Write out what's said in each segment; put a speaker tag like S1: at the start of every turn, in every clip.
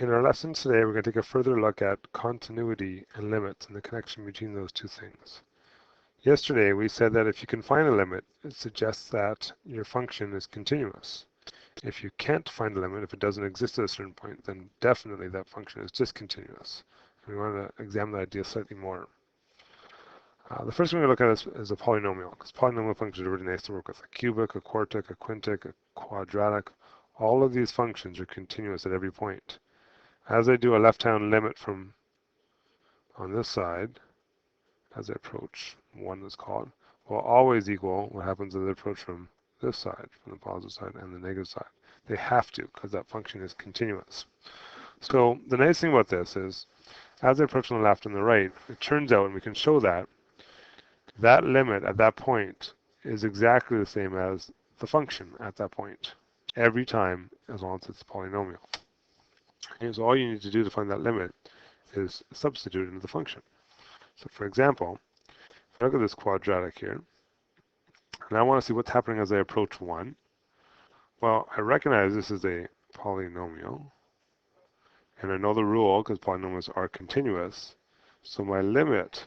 S1: In our lesson today, we're going to take a further look at continuity and limits and the connection between those two things. Yesterday, we said that if you can find a limit, it suggests that your function is continuous. If you can't find a limit, if it doesn't exist at a certain point, then definitely that function is discontinuous. We want to examine that idea slightly more. The first thing we're going to look at is a polynomial, because polynomial functions are really nice to work with. A cubic, a quartic, a quintic, a quadratic, all of these functions are continuous at every point. As I do a left-hand limit from on this side, as I approach 1 is called, will always equal what happens as I approach from this side, from the positive side and the negative side. They have to, because that function is continuous. So the nice thing about this is, as I approach on the left and the right, it turns out, and we can show that, that limit at that point is exactly the same as the function at that point, every time, as long as it's a polynomial. And so all you need to do to find that limit is substitute into the function. So for example, if I look at this quadratic here, and I want to see what's happening as I approach 1. Well, I recognize this is a polynomial, and I know the rule because polynomials are continuous. So my limit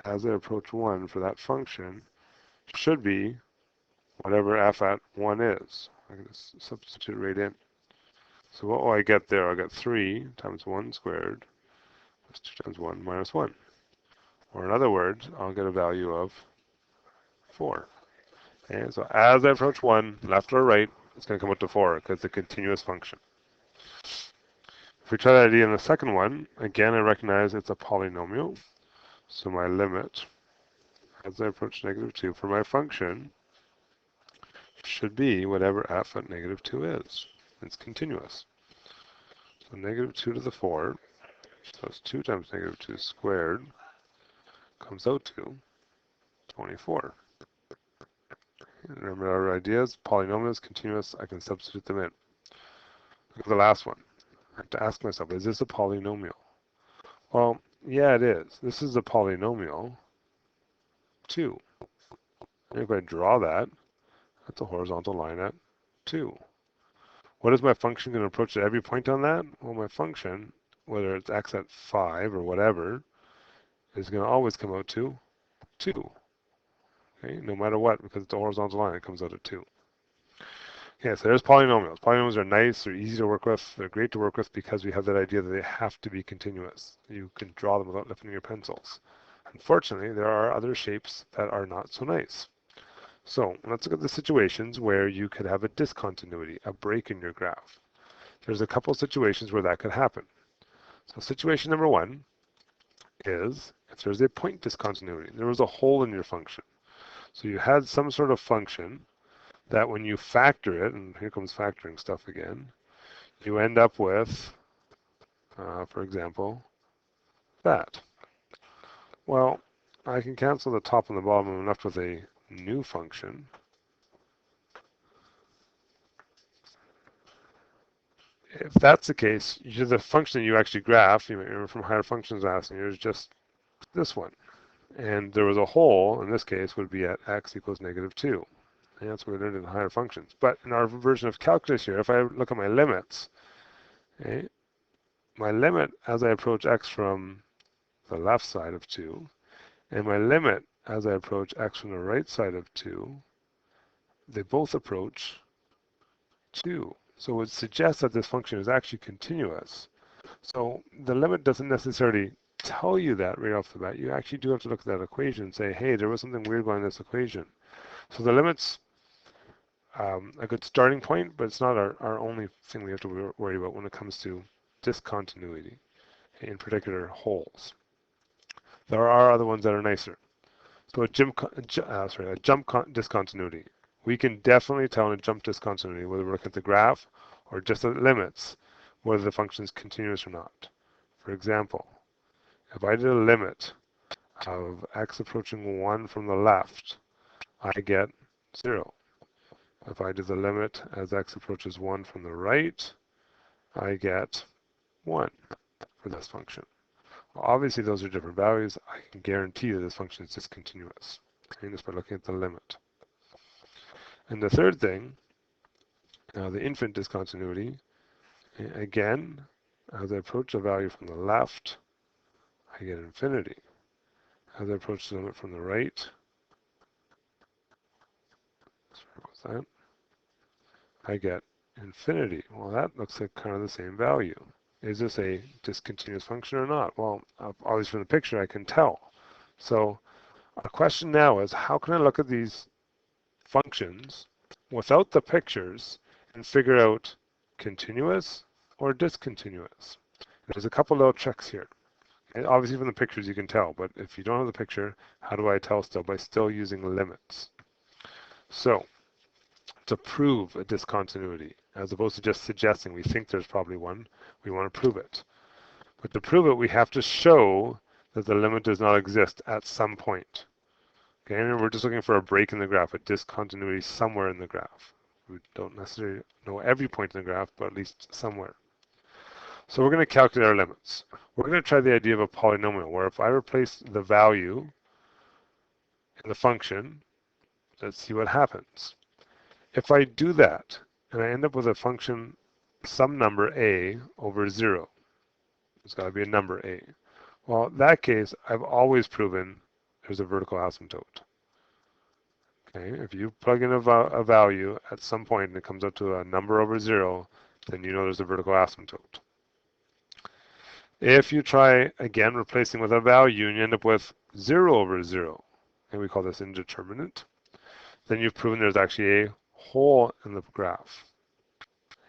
S1: as I approach 1 for that function should be whatever f at 1 is. I can just substitute right in. So what will I get there? I'll get 3 times 1 squared plus 2 times 1 minus 1. Or in other words, I'll get a value of 4. Okay, so as I approach 1, left or right, it's going to come out to 4 because it's a continuous function. If we try that idea in the second one, again, I recognize it's a polynomial. So my limit as I approach -2 for my function should be whatever f at -2 is. It's continuous. So -2 to the 4, so it's 2 times -2 squared, comes out to 24. And remember our ideas, polynomials, continuous, I can substitute them in. Look at the last one. I have to ask myself, is this a polynomial? Well, yeah, it is. This is a polynomial 2. And if I draw that, that's a horizontal line at 2. What is my function going to approach at every point on that? Well, my function, whether it's x at 5 or whatever, is going to always come out to 2. Okay, no matter what, because it's a horizontal line, it comes out at 2. Okay, so there's polynomials. Polynomials are nice, they're easy to work with, they're great to work with because we have that idea that they have to be continuous. You can draw them without lifting your pencils. Unfortunately, there are other shapes that are not so nice. So let's look at the situations where you could have a discontinuity, a break in your graph. There's a couple situations where that could happen. So situation number 1 is if there's a point discontinuity. There was a hole in your function. So you had some sort of function that when you factor it, and here comes factoring stuff again, you end up with, for example, that. Well, I can cancel the top and the bottom, and I'm left with a new function. If that's the case, the function that you actually graph, you remember from higher functions last year, is just this one. And there was a hole, in this case, would be at x equals -2. And that's what we learned in the higher functions. But in our version of calculus here, if I look at my limits, okay, my limit as I approach x from the left side of 2, and my limit as I approach x from the right side of 2, they both approach 2. So it would suggest that this function is actually continuous. So the limit doesn't necessarily tell you that right off the bat. You actually do have to look at that equation and say, hey, there was something weird going on in this equation. So the limit's a good starting point, but it's not our only thing we have to worry about when it comes to discontinuity, in particular holes. There are other ones that are nicer. So a jump discontinuity. We can definitely tell in a jump discontinuity whether we're looking at the graph or just at limits, whether the function is continuous or not. For example, if I did a limit of x approaching 1 from the left, I get 0. If I do the limit as x approaches 1 from the right, I get 1 for this function. Well, obviously, those are different values. I can guarantee that this function is discontinuous, okay, just by looking at the limit. And the third thing, the infinite discontinuity, again, As I approach the value from the left, I get infinity. As I approach the limit from the right, sorry, what's that? I get infinity. Well, that looks like kind of the same value. Is this a discontinuous function or not? Well, obviously from the picture I can tell. So our question now is, how can I look at these functions without the pictures and figure out continuous or discontinuous? There's a couple little tricks here. And obviously from the pictures you can tell, but if you don't have the picture, how do I tell still? By still using limits. So to prove a discontinuity, as opposed to just suggesting we think there's probably one, we want to prove it. But to prove it, we have to show that the limit does not exist at some point. Okay, and we're just looking for a break in the graph, a discontinuity somewhere in the graph. We don't necessarily know every point in the graph, but at least somewhere. So we're going to calculate our limits. We're going to try the idea of a polynomial, where if I replace the value in the function, let's see what happens. If I do that, and I end up with a function, some number a over 0, it's got to be a number a. Well, in that case, I've always proven there's a vertical asymptote. Okay, if you plug in a value at some point and it comes up to a number over 0, then you know there's a vertical asymptote. If you try, again, replacing with a value and you end up with 0 over 0, and we call this indeterminate, then you've proven there's actually a hole in the graph.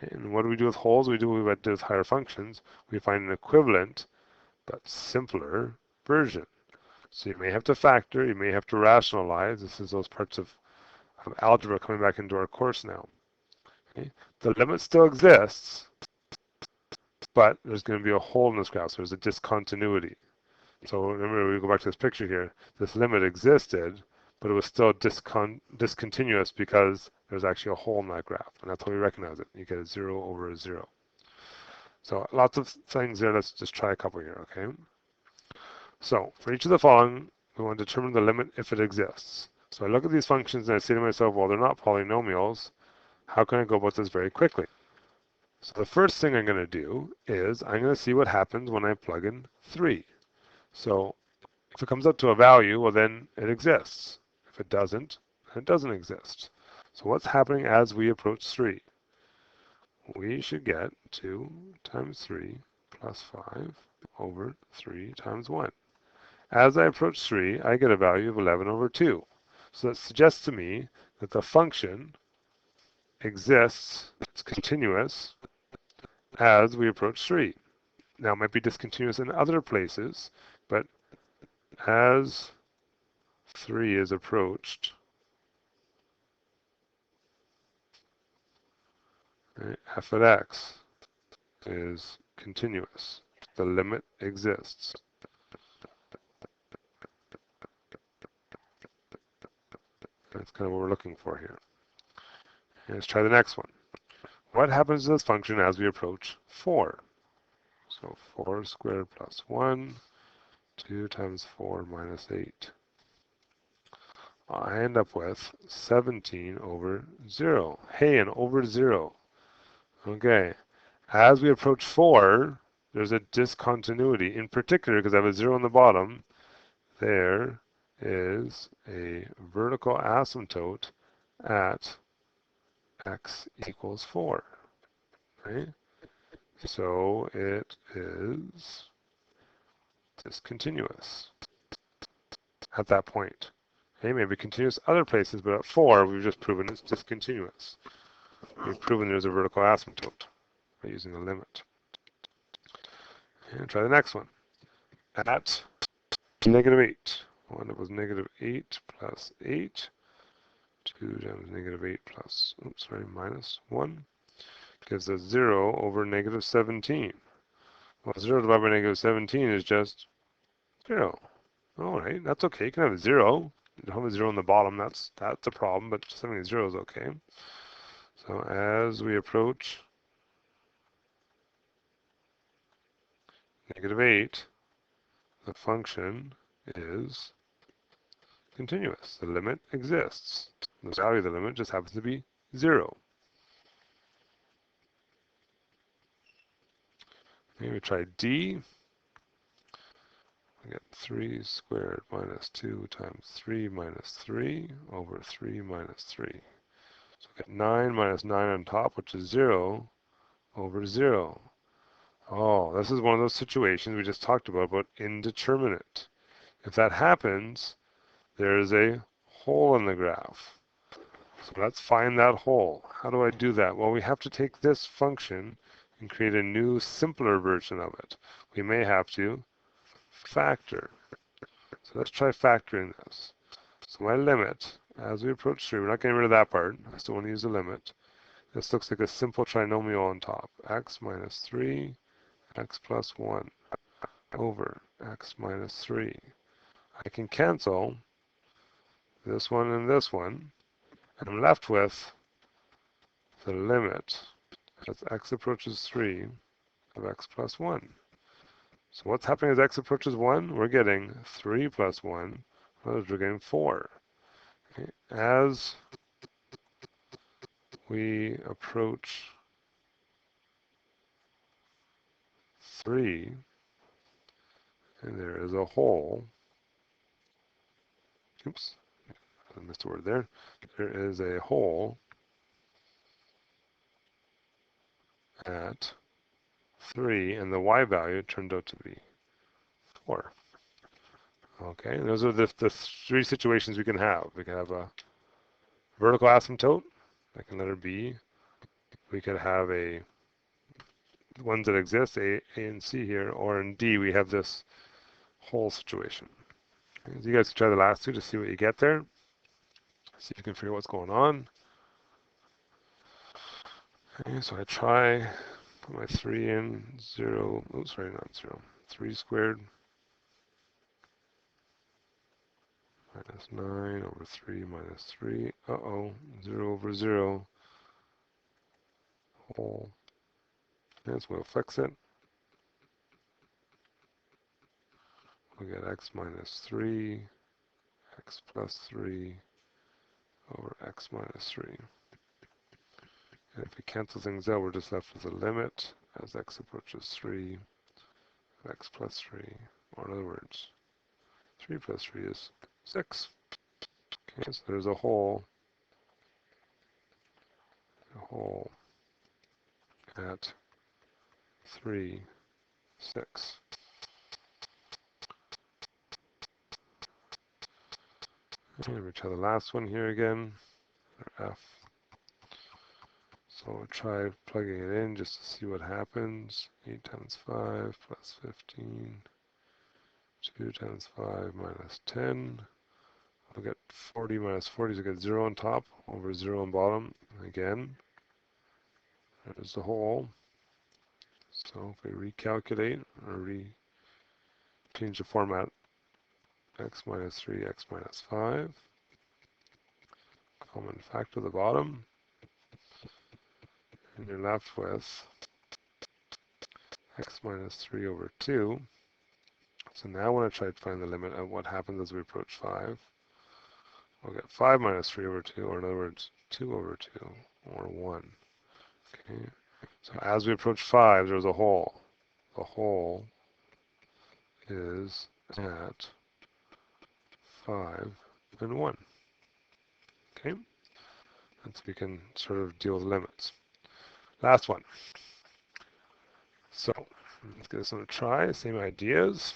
S1: And what do we do with holes? We do what we did with higher functions. We find an equivalent but simpler version. So you may have to factor, you may have to rationalize. This is those parts of algebra coming back into our course now. Okay? The limit still exists, but there's going to be a hole in this graph, so there's a discontinuity. So remember, we go back to this picture here. This limit existed, but it was still discontinuous because there's actually a hole in that graph, and that's how we recognize it. You get a 0 over a 0. So lots of things there. Let's just try a couple here, okay? So for each of the following, we want to determine the limit if it exists. So I look at these functions and I say to myself, well, they're not polynomials. How can I go about this very quickly? So the first thing I'm going to do is I'm going to see what happens when I plug in 3. So if it comes up to a value, well, then it exists. If it doesn't, then it doesn't exist. So what's happening as we approach 3? We should get 2 times 3 plus 5 over 3 times 1. As I approach 3, I get a value of 11 over 2. So that suggests to me that the function exists, it's continuous, as we approach 3. Now, it might be discontinuous in other places, but as 3 is approached, f of x is continuous. The limit exists. That's kind of what we're looking for here. And let's try the next one. What happens to this function as we approach 4? So 4 squared plus 1, 2 times 4 minus 8. I end up with 17 over 0. Hey, and over 0. Okay. As we approach 4, there's a discontinuity. In particular, because I have a 0 on the bottom, there is a vertical asymptote at x equals 4. Right? So it is discontinuous at that point. Okay, maybe continuous other places, but at 4, we've just proven it's discontinuous. We've proven there's a vertical asymptote by using a limit. And try the next one. At negative 8. One that was negative 8 plus 8. 2 times negative 8 plus, minus 1 gives us 0 over negative 17. Well, 0 divided by negative 17 is just 0. All right, that's okay. You can have a 0. You don't have a 0 on the bottom. That's a problem, but just having a 0 is okay. So as we approach negative 8, the function is continuous. The limit exists. The value of the limit just happens to be 0. Okay, we try D. We get 3 squared minus 2 times 3 minus 3 over 3 minus 3. So we get 9 minus 9 on top, which is 0 over 0. Oh, this is one of those situations we just talked about indeterminate. If that happens, there is a hole in the graph. So let's find that hole. How do I do that? Well, we have to take this function and create a new, simpler version of it. We may have to factor. So let's try factoring this. So my limit, as we approach 3, we're not getting rid of that part. I still want to use the limit. This looks like a simple trinomial on top. X minus 3, x plus 1 over x minus 3. I can cancel this one and this one. And I'm left with the limit as x approaches 3 of x plus 1. So what's happening as x approaches 1? We're getting 3 plus 1. We're getting 4. Okay. As we approach 3, and there is a hole. Oops, I missed a word there. There is a hole at 3, and the y value turned out to be 4. Okay, and those are the 3 situations we can have. We can have a vertical asymptote, like in letter B. We could have a ones that exist, A and C here, or in D, we have this whole situation. Okay, so you guys can try the last two to see what you get there. See if you can figure out what's going on. Okay, so I try, put my 3 in, 0, oh, sorry, not 0, 3 squared minus 9 over 3 minus 3, uh-oh, 0 over 0, whole, yes, we'll fix it. We'll get x minus 3, x plus 3 over x minus 3. And if we cancel things out, we're just left with a limit as x approaches 3 of x plus 3, or in other words, 3 plus 3 is 6. Okay, so there's a hole at 3, 6. And we try the last one here again, F. So we'll try plugging it in just to see what happens. 8 times 5 plus 15. 2 times 5 minus 10. We'll get 40 minus 40, so we get 0 on top over 0 on bottom. Again, there's the hole. So if we recalculate or change the format, x minus 3, x minus 5. Common factor the bottom. And you're left with x minus 3 over 2. So now when I try to find the limit of what happens as we approach 5, we'll get 5 minus 3 over 2, or in other words, 2 over 2, or 1. Okay. So as we approach 5, there's a hole. The hole is at 5 and 1. Okay? And so we can sort of deal with limits. Last one. So let's give this one a try. Same ideas.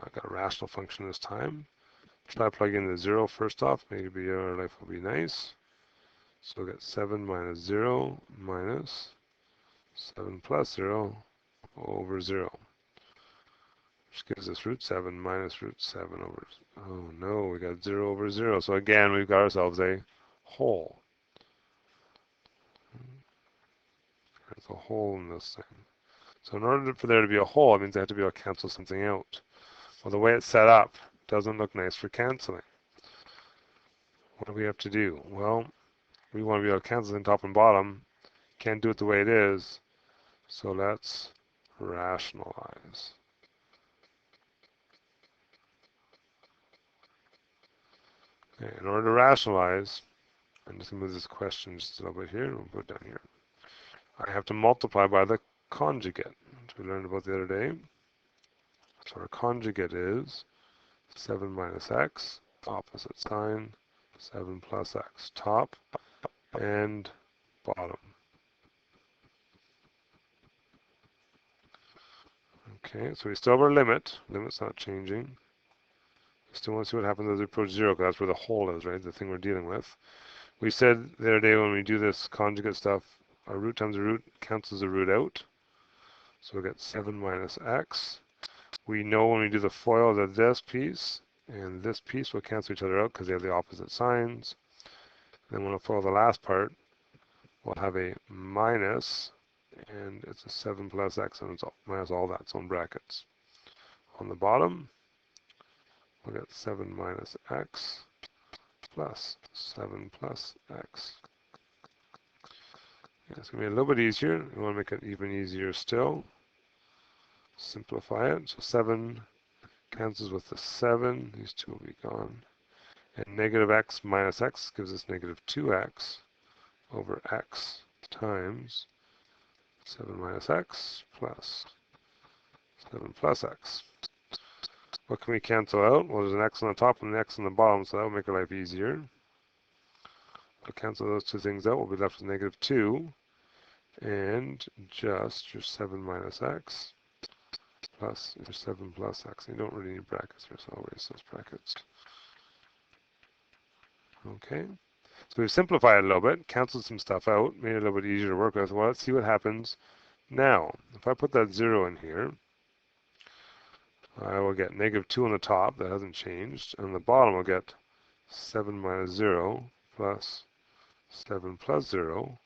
S1: I've got a rational function this time. Try plugging the 0 first off. Maybe our life will be nice. So we'll get 7 minus 0 minus 7 plus 0 over 0. Which gives us root 7 minus root 7 over, oh no, we got 0 over 0. So again, we've got ourselves a hole. There's a hole in this thing. So in order for there to be a hole, it means I have to be able to cancel something out. Well, the way it's set up doesn't look nice for canceling. What do we have to do? Well, we want to be able to cancel in top and bottom. Can't do it the way it is. So let's rationalize. Okay, in order to rationalize, I'm just going to move this question just a little bit here. We'll put it down here. I have to multiply by the conjugate, which we learned about the other day. So our conjugate is 7 minus x, opposite sign, 7 plus x, top and bottom. Okay, so we still have our limit. Limit's not changing. We still want to see what happens as we approach 0, because that's where the hole is, right? The thing we're dealing with. We said the other day when we do this conjugate stuff, our root times the root cancels the root out. So we'll get 7 minus x. We know when we do the FOIL that this piece and this piece will cancel each other out because they have the opposite signs. Then when I FOIL the last part, we'll have a minus, and it's a 7 plus x, and it's minus all that, so in brackets. On the bottom, we'll get 7 minus x plus 7 plus x. Yeah, it's going to be a little bit easier. We want to make it even easier still. Simplify it. So 7 cancels with the 7. These two will be gone. And negative x minus x gives us negative 2x over x times 7 minus x plus 7 plus x. What can we cancel out? Well, there's an x on the top and an x on the bottom, so that will make our life easier. We'll cancel those two things out. We'll be left with negative 2 and just your 7 minus x plus your 7 plus x. You don't really need brackets here, so I'll erase those brackets. Okay, so we've simplified it a little bit, canceled some stuff out, made it a little bit easier to work with. Well, let's see what happens now. If I put that 0 in here, I will get negative 2 on the top, that hasn't changed. And on the bottom, I'll get 7 minus 0 plus 7 plus 0.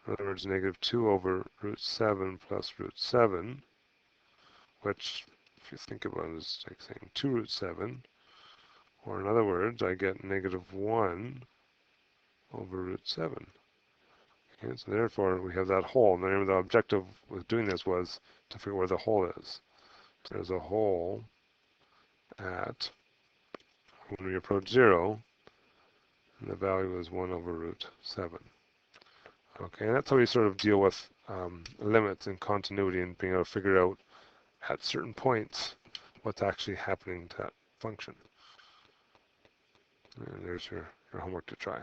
S1: In other words, negative 2 over root 7 plus root 7, which, if you think about it, is like saying 2 root 7. Or in other words, I get negative 1 over root 7. Okay, so therefore, we have that hole. And remember, the objective with doing this was to figure where the hole is. There's a hole at, when we approach 0, and the value is 1 over root 7. Okay, and that's how we sort of deal with limits and continuity and being able to figure out at certain points what's actually happening to that function. And there's your homework to try.